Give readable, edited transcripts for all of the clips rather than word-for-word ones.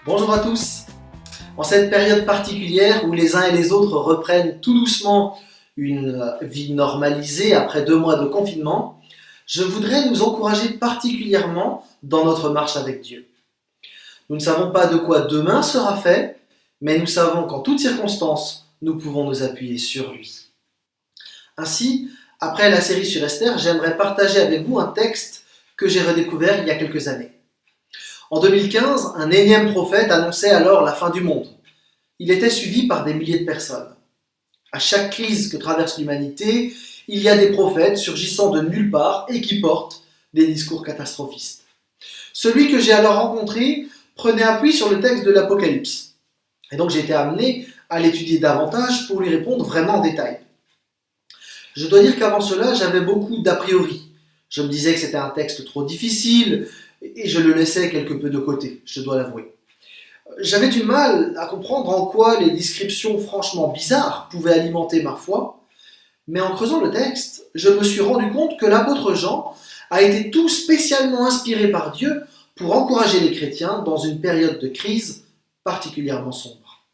Bonjour à tous. En cette période particulière où les uns et les autres reprennent tout doucement une vie normalisée après 2 mois de confinement, je voudrais nous encourager particulièrement dans notre marche avec Dieu. Nous ne savons pas de quoi demain sera fait, mais nous savons qu'en toutes circonstances, nous pouvons nous appuyer sur lui. Ainsi, après la série sur Esther, j'aimerais partager avec vous un texte que j'ai redécouvert il y a quelques années. En 2015, un énième prophète annonçait alors la fin du monde. Il était suivi par des milliers de personnes. À chaque crise que traverse l'humanité, il y a des prophètes surgissant de nulle part et qui portent des discours catastrophistes. Celui que j'ai alors rencontré prenait appui sur le texte de l'Apocalypse. Et donc j'ai été amené à l'étudier davantage pour lui répondre vraiment en détail. Je dois dire qu'avant cela, j'avais beaucoup d'a priori. Je me disais que c'était un texte trop difficile et je le laissais quelque peu de côté, je dois l'avouer. J'avais du mal à comprendre en quoi les descriptions franchement bizarres pouvaient alimenter ma foi, mais en creusant le texte, je me suis rendu compte que l'apôtre Jean a été tout spécialement inspiré par Dieu pour encourager les chrétiens dans une période de crise particulièrement sombre.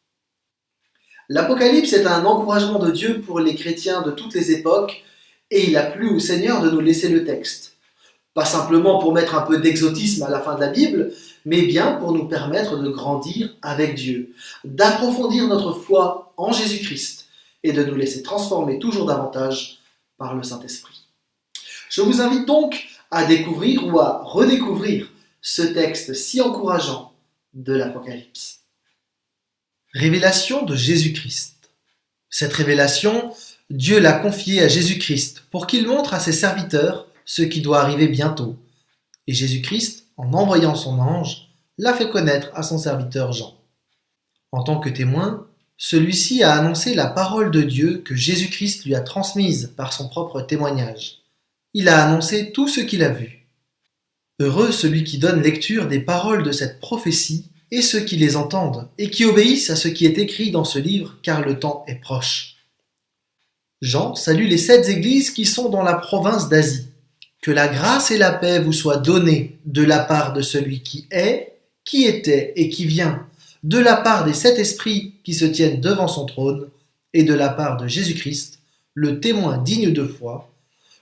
L'Apocalypse est un encouragement de Dieu pour les chrétiens de toutes les époques et il a plu au Seigneur de nous laisser le texte. Pas simplement pour mettre un peu d'exotisme à la fin de la Bible, mais bien pour nous permettre de grandir avec Dieu, d'approfondir notre foi en Jésus-Christ et de nous laisser transformer toujours davantage par le Saint-Esprit. Je vous invite donc à découvrir ou à redécouvrir ce texte si encourageant de l'Apocalypse. Révélation de Jésus-Christ. Cette révélation, Dieu l'a confiée à Jésus-Christ pour qu'il montre à ses serviteurs ce qui doit arriver bientôt. Et Jésus-Christ, en envoyant son ange, l'a fait connaître à son serviteur Jean. En tant que témoin, celui-ci a annoncé la parole de Dieu que Jésus-Christ lui a transmise par son propre témoignage. Il a annoncé tout ce qu'il a vu. Heureux celui qui donne lecture des paroles de cette prophétie et ceux qui les entendent et qui obéissent à ce qui est écrit dans ce livre, car le temps est proche. Jean salue les 7 églises qui sont dans la province d'Asie. Que la grâce et la paix vous soient données de la part de celui qui est, qui était et qui vient, de la part des 7 esprits qui se tiennent devant son trône, et de la part de Jésus-Christ, le témoin digne de foi,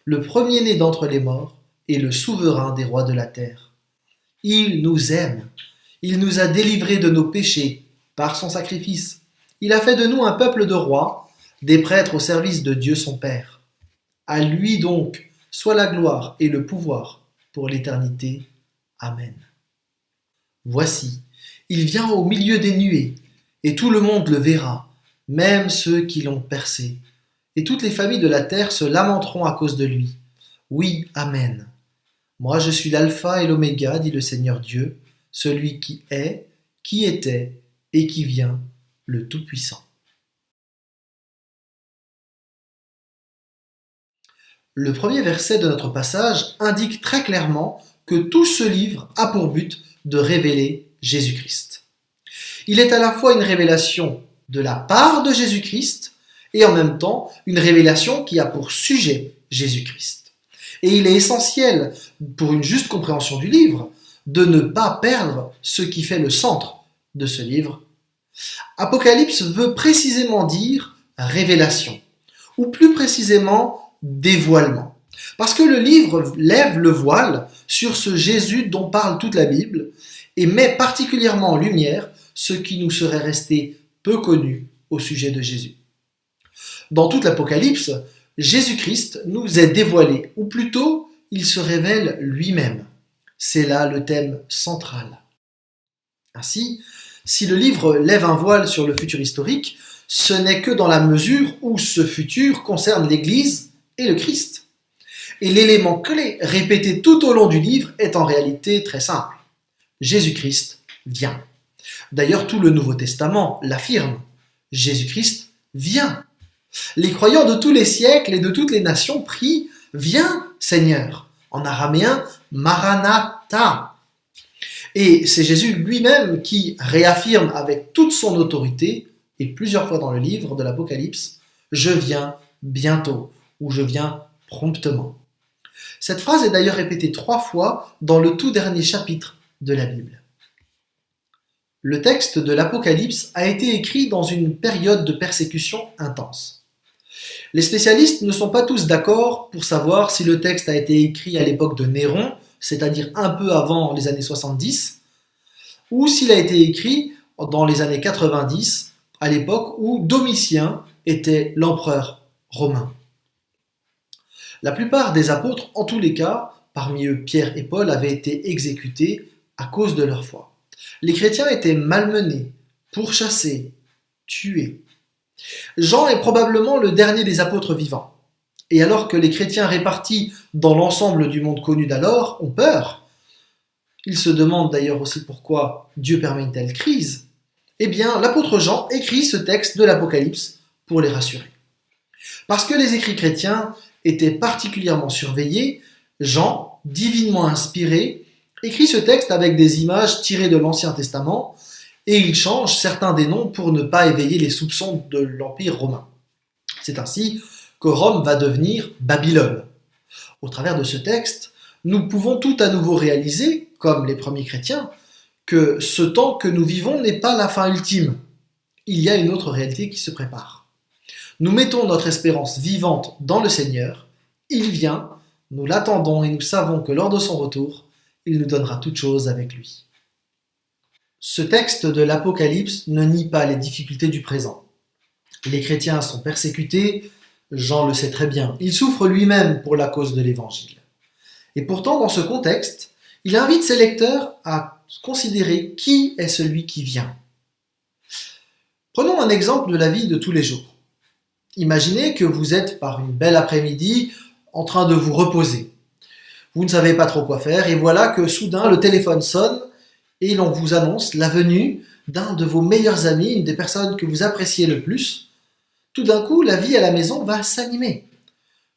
le premier-né d'entre les morts et le souverain des rois de la terre. Il nous aime, il nous a délivrés de nos péchés par son sacrifice. Il a fait de nous un peuple de rois, des prêtres au service de Dieu son Père. À lui donc, soit la gloire et le pouvoir pour l'éternité. Amen. Voici, il vient au milieu des nuées, et tout le monde le verra, même ceux qui l'ont percé. Et toutes les familles de la terre se lamenteront à cause de lui. Oui, Amen. Moi je suis l'alpha et l'oméga, dit le Seigneur Dieu, celui qui est, qui était et qui vient, le Tout-Puissant. Le premier verset de notre passage indique très clairement que tout ce livre a pour but de révéler Jésus-Christ. Il est à la fois une révélation de la part de Jésus-Christ et en même temps une révélation qui a pour sujet Jésus-Christ. Et il est essentiel, pour une juste compréhension du livre, de ne pas perdre ce qui fait le centre de ce livre. Apocalypse veut précisément dire révélation, ou plus précisément dévoilement. Parce que le livre lève le voile sur ce Jésus dont parle toute la Bible et met particulièrement en lumière ce qui nous serait resté peu connu au sujet de Jésus. Dans toute l'Apocalypse, Jésus-Christ nous est dévoilé, ou plutôt, il se révèle lui-même. C'est là le thème central. Ainsi, si le livre lève un voile sur le futur historique, ce n'est que dans la mesure où ce futur concerne l'Église et le Christ. Et l'élément clé répété tout au long du livre est en réalité très simple. Jésus-Christ vient. D'ailleurs, tout le Nouveau Testament l'affirme. Jésus-Christ vient. Les croyants de tous les siècles et de toutes les nations prient « Viens, Seigneur ». En araméen, Maranatha. Et c'est Jésus lui-même qui réaffirme avec toute son autorité, et plusieurs fois dans le livre de l'Apocalypse, « Je viens bientôt » ou « Je viens promptement ». Cette phrase est d'ailleurs répétée 3 fois dans le tout dernier chapitre de la Bible. Le texte de l'Apocalypse a été écrit dans une période de persécution intense. Les spécialistes ne sont pas tous d'accord pour savoir si le texte a été écrit à l'époque de Néron, c'est-à-dire un peu avant les années 70, ou s'il a été écrit dans les années 90, à l'époque où Domitien était l'empereur romain. La plupart des apôtres, en tous les cas, parmi eux Pierre et Paul, avaient été exécutés à cause de leur foi. Les chrétiens étaient malmenés, pourchassés, tués. Jean est probablement le dernier des apôtres vivants. Et alors que les chrétiens répartis dans l'ensemble du monde connu d'alors ont peur, ils se demandent d'ailleurs aussi pourquoi Dieu permet une telle crise, eh bien l'apôtre Jean écrit ce texte de l'Apocalypse pour les rassurer. Parce que les écrits chrétiens étaient particulièrement surveillés, Jean, divinement inspiré, écrit ce texte avec des images tirées de l'Ancien Testament et il change certains des noms pour ne pas éveiller les soupçons de l'Empire romain. C'est ainsi que Rome va devenir Babylone. Au travers de ce texte, nous pouvons tout à nouveau réaliser, comme les premiers chrétiens, que ce temps que nous vivons n'est pas la fin ultime. Il y a une autre réalité qui se prépare. Nous mettons notre espérance vivante dans le Seigneur, il vient, nous l'attendons et nous savons que lors de son retour, il nous donnera toutes choses avec lui. Ce texte de l'Apocalypse ne nie pas les difficultés du présent. Les chrétiens sont persécutés, Jean le sait très bien, il souffre lui-même pour la cause de l'Évangile. Et pourtant, dans ce contexte, il invite ses lecteurs à considérer qui est celui qui vient. Prenons un exemple de la vie de tous les jours. Imaginez que vous êtes par une belle après-midi en train de vous reposer. Vous ne savez pas trop quoi faire et voilà que soudain le téléphone sonne et l'on vous annonce la venue d'un de vos meilleurs amis, une des personnes que vous appréciez le plus. Tout d'un coup, la vie à la maison va s'animer.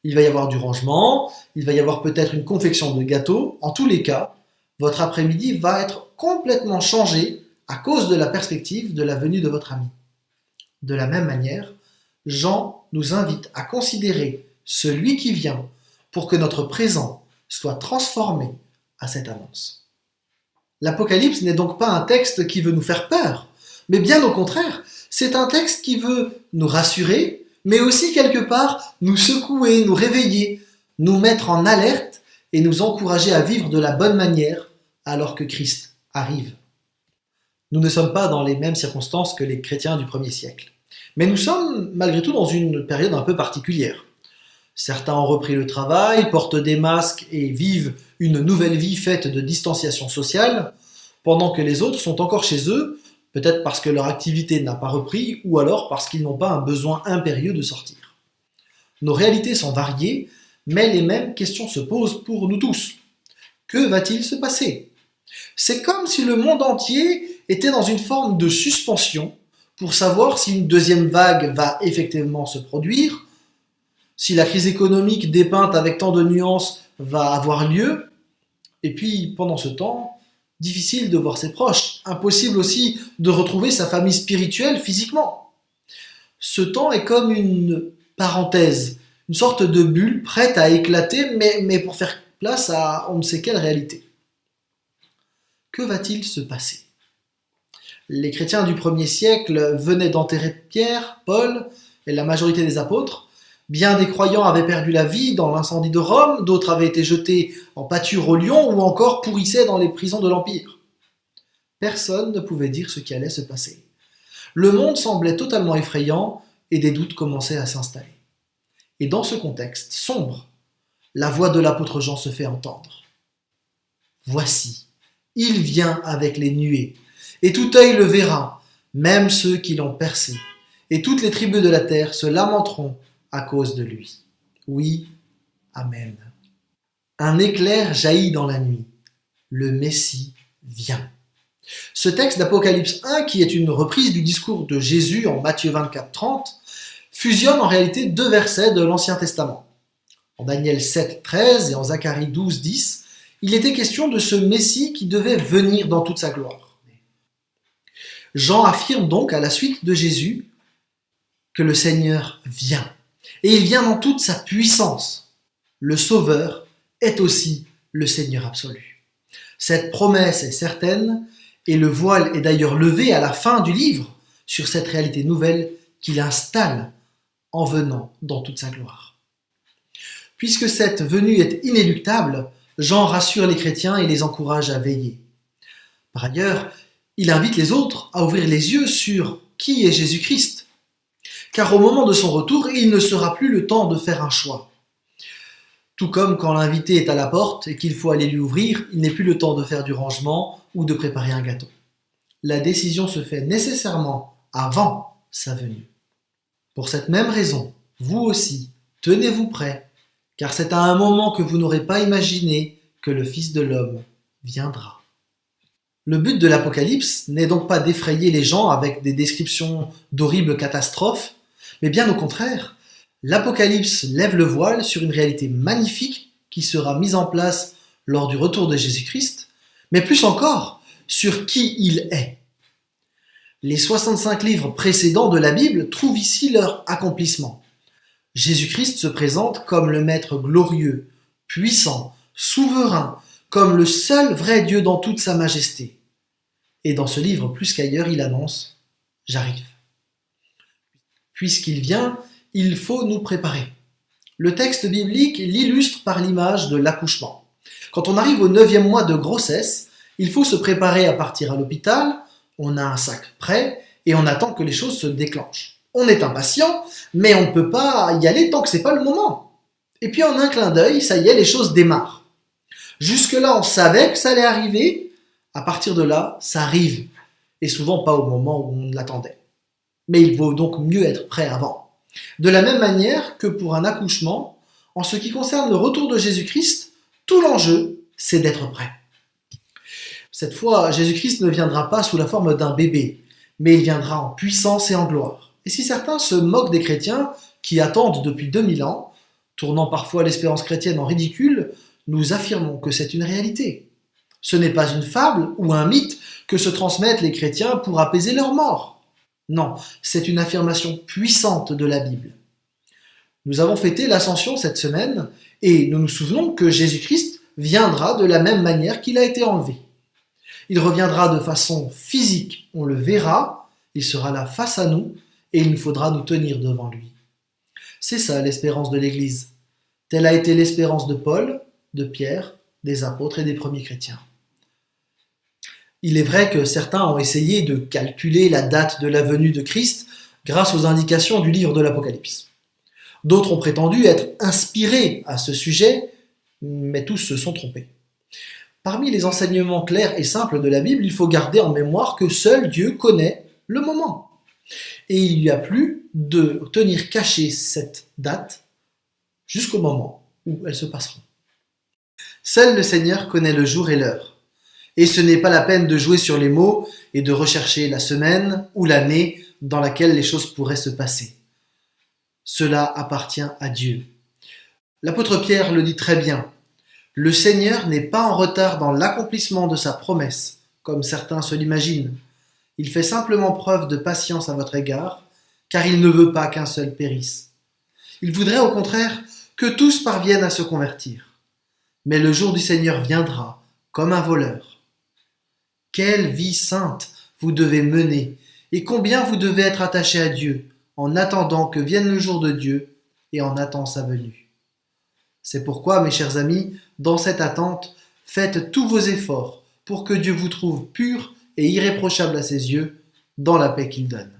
Il va y avoir du rangement, il va y avoir peut-être une confection de gâteaux. En tous les cas, votre après-midi va être complètement changé à cause de la perspective de la venue de votre ami. De la même manière, Jean nous invite à considérer celui qui vient pour que notre présent soit transformé à cette annonce. L'Apocalypse n'est donc pas un texte qui veut nous faire peur, mais bien au contraire, c'est un texte qui veut nous rassurer, mais aussi quelque part nous secouer, nous réveiller, nous mettre en alerte et nous encourager à vivre de la bonne manière alors que Christ arrive. Nous ne sommes pas dans les mêmes circonstances que les chrétiens du 1er siècle, mais nous sommes malgré tout dans une période un peu particulière. Certains ont repris le travail, portent des masques et vivent une nouvelle vie faite de distanciation sociale, pendant que les autres sont encore chez eux, peut-être parce que leur activité n'a pas repris ou alors parce qu'ils n'ont pas un besoin impérieux de sortir. Nos réalités sont variées, mais les mêmes questions se posent pour nous tous. Que va-t-il se passer ? C'est comme si le monde entier était dans une forme de suspension pour savoir si une deuxième vague va effectivement se produire, si la crise économique dépeinte avec tant de nuances va avoir lieu, et puis pendant ce temps, difficile de voir ses proches, impossible aussi de retrouver sa famille spirituelle physiquement. Ce temps est comme une parenthèse, une sorte de bulle prête à éclater, mais pour faire place à on ne sait quelle réalité. Que va-t-il se passer ? Les chrétiens du 1er siècle venaient d'enterrer Pierre, Paul et la majorité des apôtres. Bien des croyants avaient perdu la vie dans l'incendie de Rome, d'autres avaient été jetés en pâture au lion ou encore pourrissaient dans les prisons de l'Empire. Personne ne pouvait dire ce qui allait se passer. Le monde semblait totalement effrayant et des doutes commençaient à s'installer. Et dans ce contexte sombre, la voix de l'apôtre Jean se fait entendre. Voici, il vient avec les nuées, et tout œil le verra, même ceux qui l'ont percé, et toutes les tribus de la terre se lamenteront à cause de lui. Oui, Amen. Un éclair jaillit dans la nuit. Le Messie vient. Ce texte d'Apocalypse 1, qui est une reprise du discours de Jésus en Matthieu 24, 30, fusionne en réalité deux versets de l'Ancien Testament. En Daniel 7, 13 et en Zacharie 12, 10, il était question de ce Messie qui devait venir dans toute sa gloire. Jean affirme donc à la suite de Jésus que le Seigneur vient. Et il vient dans toute sa puissance. Le Sauveur est aussi le Seigneur absolu. Cette promesse est certaine Et le voile est d'ailleurs levé à la fin du livre sur cette réalité nouvelle qu'il installe en venant dans toute sa gloire. Puisque cette venue est inéluctable, Jean rassure les chrétiens et les encourage à veiller. Par ailleurs, il invite les autres à ouvrir les yeux sur qui est Jésus-Christ. Car au moment de son retour, il ne sera plus le temps de faire un choix. Tout comme quand l'invité est à la porte et qu'il faut aller lui ouvrir, il n'est plus le temps de faire du rangement ou de préparer un gâteau. La décision se fait nécessairement avant sa venue. Pour cette même raison, vous aussi, tenez-vous prêts, car c'est à un moment que vous n'aurez pas imaginé que le Fils de l'homme viendra. Le but de l'Apocalypse n'est donc pas d'effrayer les gens avec des descriptions d'horribles catastrophes, mais bien au contraire, l'Apocalypse lève le voile sur une réalité magnifique qui sera mise en place lors du retour de Jésus-Christ, mais plus encore, sur qui il est. Les 65 livres précédents de la Bible trouvent ici leur accomplissement. Jésus-Christ se présente comme le Maître glorieux, puissant, souverain, comme le seul vrai Dieu dans toute sa majesté. Et dans ce livre, plus qu'ailleurs, il annonce « J'arrive ». Puisqu'il vient, il faut nous préparer. Le texte biblique l'illustre par l'image de l'accouchement. Quand on arrive au 9e mois de grossesse, il faut se préparer à partir à l'hôpital, on a un sac prêt et on attend que les choses se déclenchent. On est impatient, mais on ne peut pas y aller tant que c'est pas le moment. Et puis en un clin d'œil, ça y est, les choses démarrent. Jusque-là, on savait que ça allait arriver. À partir de là, ça arrive. Et souvent pas au moment où on l'attendait. Mais il vaut donc mieux être prêt avant. De la même manière que pour un accouchement, en ce qui concerne le retour de Jésus-Christ, tout l'enjeu, c'est d'être prêt. Cette fois, Jésus-Christ ne viendra pas sous la forme d'un bébé, mais il viendra en puissance et en gloire. Et si certains se moquent des chrétiens qui attendent depuis 2000 ans, tournant parfois l'espérance chrétienne en ridicule, nous affirmons que c'est une réalité. Ce n'est pas une fable ou un mythe que se transmettent les chrétiens pour apaiser leur mort. Non, c'est une affirmation puissante de la Bible. Nous avons fêté l'Ascension cette semaine et nous nous souvenons que Jésus-Christ viendra de la même manière qu'il a été enlevé. Il reviendra de façon physique, on le verra, il sera là face à nous et il nous faudra nous tenir devant lui. C'est ça l'espérance de l'Église. Telle a été l'espérance de Paul, de Pierre, des apôtres et des premiers chrétiens. Il est vrai que certains ont essayé de calculer la date de la venue de Christ grâce aux indications du livre de l'Apocalypse. D'autres ont prétendu être inspirés à ce sujet, mais tous se sont trompés. Parmi les enseignements clairs et simples de la Bible, il faut garder en mémoire que seul Dieu connaît le moment. Et il lui a plu de tenir cachée cette date jusqu'au moment où elles se passeront. Seul le Seigneur connaît le jour et l'heure. Et ce n'est pas la peine de jouer sur les mots et de rechercher la semaine ou l'année dans laquelle les choses pourraient se passer. Cela appartient à Dieu. L'apôtre Pierre le dit très bien. Le Seigneur n'est pas en retard dans l'accomplissement de sa promesse, comme certains se l'imaginent. Il fait simplement preuve de patience à votre égard, car il ne veut pas qu'un seul périsse. Il voudrait au contraire que tous parviennent à se convertir. Mais le jour du Seigneur viendra, comme un voleur. Quelle vie sainte vous devez mener, et combien vous devez être attaché à Dieu, en attendant que vienne le jour de Dieu et en attendant sa venue. C'est pourquoi, mes chers amis, dans cette attente, faites tous vos efforts pour que Dieu vous trouve pur et irréprochable à ses yeux, dans la paix qu'il donne.